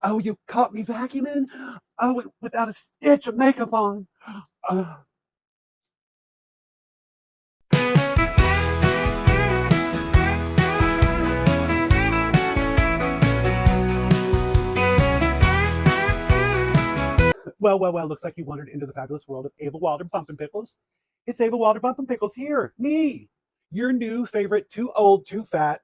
Oh, you caught me vacuuming? Oh, without a stitch of makeup on. Uh, well, looks like you wandered into the fabulous world of Ava Wilder Bumpin' Pickles. It's Ava Wilder Bumpin' Pickles here, me, your new favorite, too old, too fat,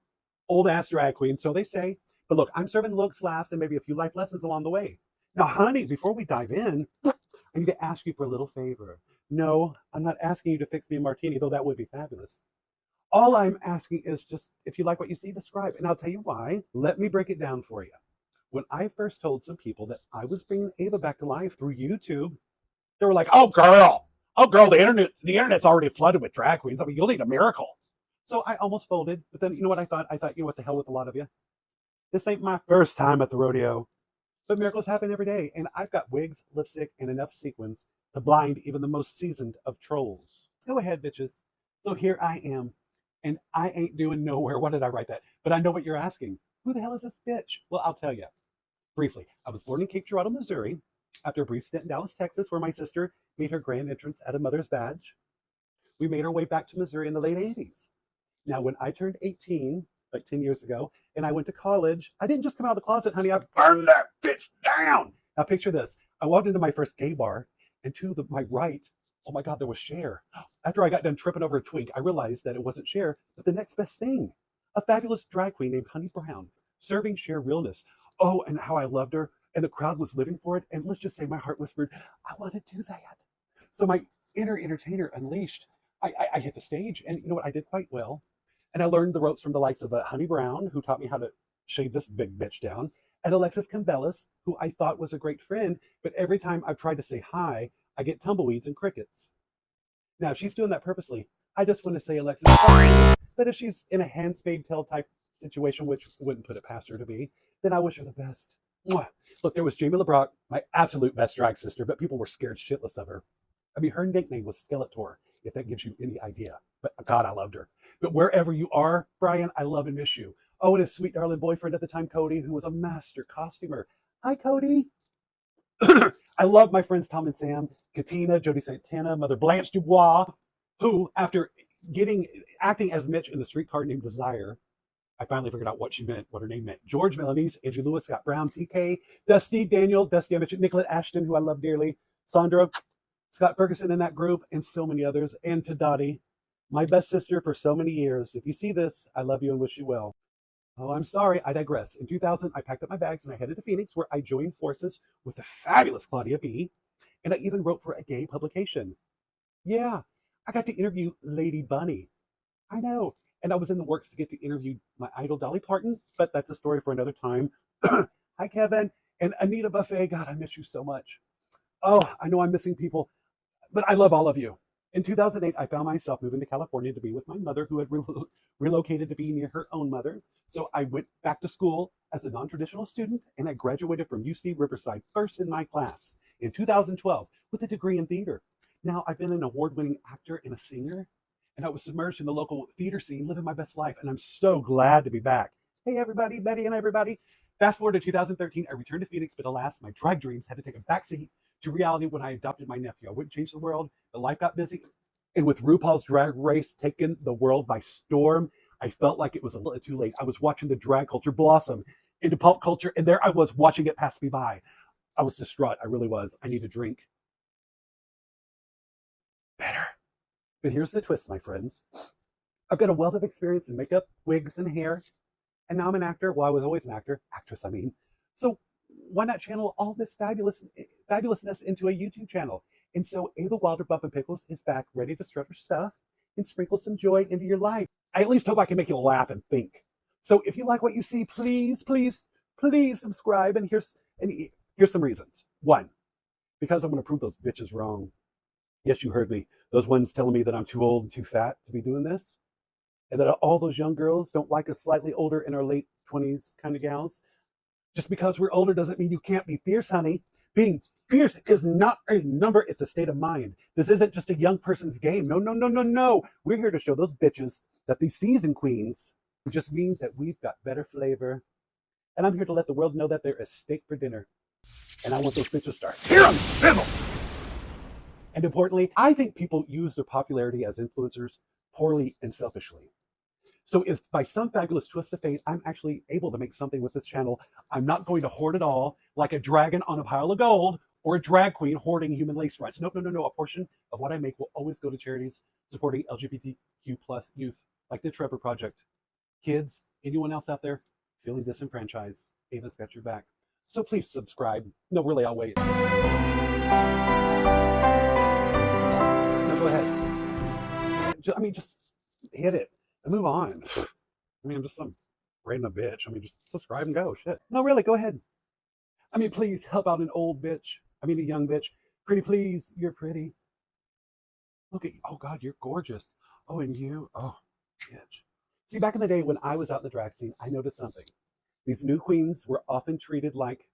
old ass drag queen, so they say. But look, I'm serving looks, laughs, and maybe a few life lessons along the way. Now, honey, before we dive in, I need to ask you for a little favor. No, I'm not asking you to fix me a martini, though that would be fabulous. All I'm asking is just if you like what you see, describe. And I'll tell you why. Let me break it down for you. When I first told some people that I was bringing Ava back to life through YouTube, they were like, oh girl, the internet's already flooded with drag queens. I mean, you'll need a miracle." So I almost folded, but then you know what I thought? I thought, you know what, the hell with a lot of you. This ain't my first time at the rodeo, but miracles happen every day, and I've got wigs, lipstick, and enough sequins to blind even the most seasoned of trolls. Go ahead, bitches. So here I am, and I ain't doing nowhere. What did I write that? But I know what you're asking. Who the hell is this bitch? Well, I'll tell you. Briefly, I was born in Cape Girardeau, Missouri, after a brief stint in Dallas, Texas, where my sister made her grand entrance at a mother's badge. We made our way back to Missouri in the late 80s. Now, when I turned 18, like 10 years ago, and I went to college, I didn't just come out of the closet, honey. I burned that bitch down. Now, picture this. I walked into my first gay bar, and to my right, oh my God, there was Cher. After I got done tripping over a twink, I realized that it wasn't Cher, but the next best thing, a fabulous drag queen named Honey Brown, serving Cher realness. Oh, and how I loved her, and the crowd was living for it. And let's just say my heart whispered, I want to do that. So my inner entertainer unleashed. I hit the stage, and you know what? I did quite well. And I learned the ropes from the likes of Honey Brown, who taught me how to shave this big bitch down, and Alexis Cambellis, who I thought was a great friend, but every time I've tried to say hi, I get tumbleweeds and crickets. Now, if she's doing that purposely, I just want to say, Alexis, but if she's in a handspade tail type situation, which wouldn't put it past her to be, then I wish her the best. Mwah. Look, there was Jamie LeBrock, my absolute best drag sister, but people were scared shitless of her. I mean, her nickname was Skeletor, if that gives you any idea. But God, I loved her. But wherever you are, Brian, I love and miss you. Oh, and his sweet darling boyfriend at the time, Cody, who was a master costumer. Hi, Cody. I love my friends Tom and Sam, Katina, Jody Santana, Mother Blanche Dubois, who, after acting as Mitch in the streetcar named Desire, I finally figured out what she meant, what her name meant. George Melanice, Andrew Lewis, Scott Brown, TK, Dusty, Daniel, Dusty, I mentioned Nicolette Ashton, who I love dearly, Sandra, Scott Ferguson in that group, and so many others, and to Dottie, my best sister for so many years. If you see this, I love you and wish you well. Oh, I'm sorry, I digress. In 2000, I packed up my bags and I headed to Phoenix, where I joined forces with the fabulous Claudia B. And I even wrote for a gay publication. Yeah, I got to interview Lady Bunny. I know. And I was in the works to get to interview my idol Dolly Parton, but that's a story for another time. Hi, Kevin. And Anita Buffet. God, I miss you so much. Oh, I know I'm missing people, but I love all of you. In 2008, I found myself moving to California to be with my mother, who had relocated to be near her own mother. So I went back to school as a non traditional student, and I graduated from UC Riverside first in my class in 2012 with a degree in theater. Now, I've been an award winning actor and a singer, and I was submerged in the local theater scene, living my best life, and I'm so glad to be back. Hey, everybody, Betty and everybody. Fast forward to 2013, I returned to Phoenix, but alas, my drag dreams had to take a backseat to reality when I adopted my nephew. I wouldn't change the world, but life got busy. And with RuPaul's Drag Race taking the world by storm, I felt like it was a little too late. I was watching the drag culture blossom into pop culture, and there I was watching it pass me by. I was distraught. I really was. I need a drink. Better. But here's the twist, my friends. I've got a wealth of experience in makeup, wigs, and hair, and now I'm an actor. Well, I was always an actress, I mean. So why not channel all this fabulousness into a YouTube channel? And so Ava Wilder Bumpin' Pickles is back, ready to strut her stuff and sprinkle some joy into your life. I at least hope I can make you laugh and think. So if you like what you see, please, please, please subscribe. And here's some reasons. One, because I'm going to prove those bitches wrong. Yes, you heard me. Those ones telling me that I'm too old and too fat to be doing this, and that all those young girls don't like us slightly older in our late 20s kind of gals. Just because we're older doesn't mean you can't be fierce, honey. Being fierce is not a number, it's a state of mind. This isn't just a young person's game. No, no, no, no, no. We're here to show those bitches that these season queens just means that we've got better flavor And I'm here to let the world know that there is steak for dinner. And I want those bitches to start hearing sizzle. And importantly, I think people use their popularity as influencers poorly and selfishly. So if by some fabulous twist of fate, I'm actually able to make something with this channel, I'm not going to hoard it all like a dragon on a pile of gold or a drag queen hoarding human lace fronts. No, no, no, no. A portion of what I make will always go to charities supporting LGBTQ plus youth, like the Trevor Project. Kids, anyone else out there feeling disenfranchised, Ava's got your back. So please subscribe. No, really, I'll wait. No, go ahead. Just hit it and move on. I'm just some random bitch. Just subscribe and go. Shit. No, really, go ahead. Please help out an old bitch. A young bitch. Pretty please, you're pretty. Look at you. Oh, God, you're gorgeous. Oh, and you. Oh, bitch. See, back in the day when I was out in the drag scene, I noticed something. These new queens were often treated like,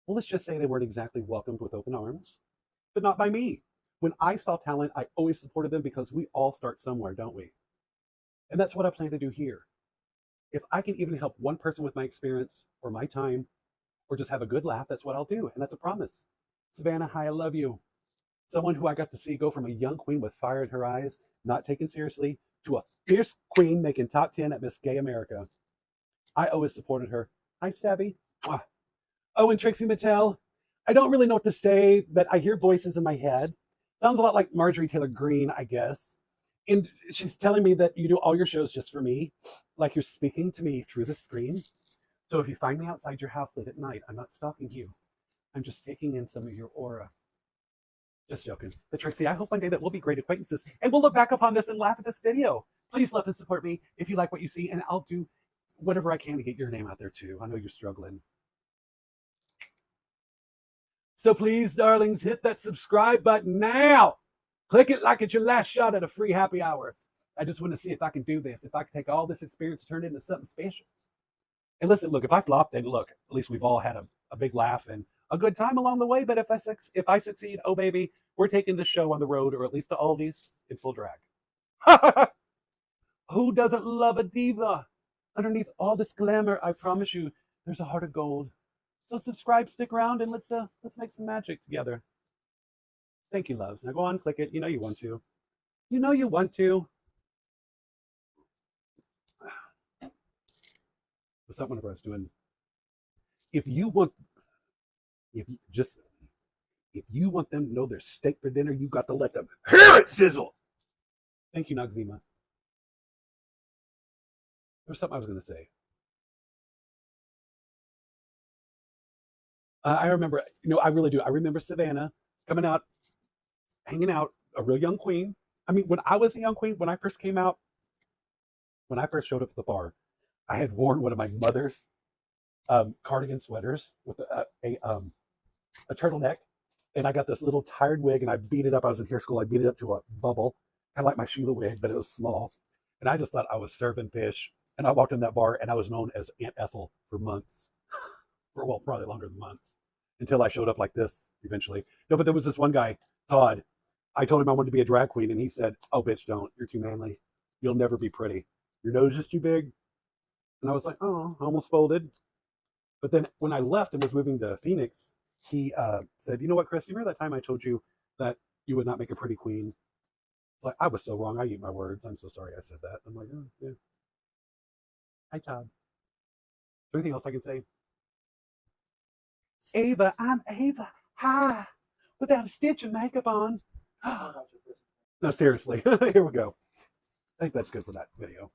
well, let's just say they weren't exactly welcomed with open arms, but not by me. When I saw talent, I always supported them because we all start somewhere, don't we? And that's what I plan to do here. If I can even help one person with my experience or my time, or just have a good laugh, that's what I'll do. And that's a promise. Savannah, hi, I love you. Someone who I got to see go from a young queen with fire in her eyes, not taken seriously, to a fierce queen making top 10 at Miss Gay America. I always supported her. Hi, Stabby. Oh, and Trixie Mattel. I don't really know what to say, but I hear voices in my head. Sounds a lot like Marjorie Taylor Greene, I guess. And she's telling me that you do all your shows just for me, like you're speaking to me through the screen. So if you find me outside your house late at night, I'm not stalking you. I'm just taking in some of your aura. Just joking. But Trixie, I hope one day that we'll be great acquaintances and we'll look back upon this and laugh at this video. Please love and support me if you like what you see, and I'll do whatever I can to get your name out there too. I know you're struggling. So please, darlings, hit that subscribe button now. Click it like it's your last shot at a free happy hour. I just want to see if I can do this, if I can take all this experience and turn it into something special. And listen, look, if I flop, then look, at least we've all had a big laugh and a good time along the way. But if I succeed, oh baby, we're taking this show on the road, or at least to Aldi's in full drag. Who doesn't love a diva? Underneath all this glamour, I promise you, there's a heart of gold. So subscribe, stick around, and let's make some magic together. Thank you, loves. Now go on, click it. You know you want to. You know you want to. What's that one of us doing? If you want them to know there's steak for dinner, you got to let them hear it sizzle. Thank you, Noxzema. There's something I was going to say. I remember, I really do. I remember Savannah coming out, hanging out, a real young queen. When I was a young queen, when I first came out, when I first showed up at the bar, I had worn one of my mother's cardigan sweaters with a turtleneck, and I got this little tired wig, and I beat it up. I was in hair school. I beat it up to a bubble, kind of like my Sheila wig, but it was small. And I just thought I was serving fish. And I walked in that bar, and I was known as Aunt Ethel for months. Well, probably longer than months, until I showed up like this eventually. No, but there was this one guy, Todd. I told him I wanted to be a drag queen, and he said, oh, bitch, don't. You're too manly. You'll never be pretty. Your nose is too big. And I was like, oh, I almost folded. But then when I left and was moving to Phoenix, he said, you know what, Chris, you remember that time I told you that you would not make a pretty queen? It's like, I was so wrong. I eat my words. I'm so sorry I said that. I'm like, oh, yeah. Hi, Todd. Is there anything else I can say? Ava, I'm Ava. Hi. Without a stitch of makeup on. No, seriously. Here we go. I think that's good for that video.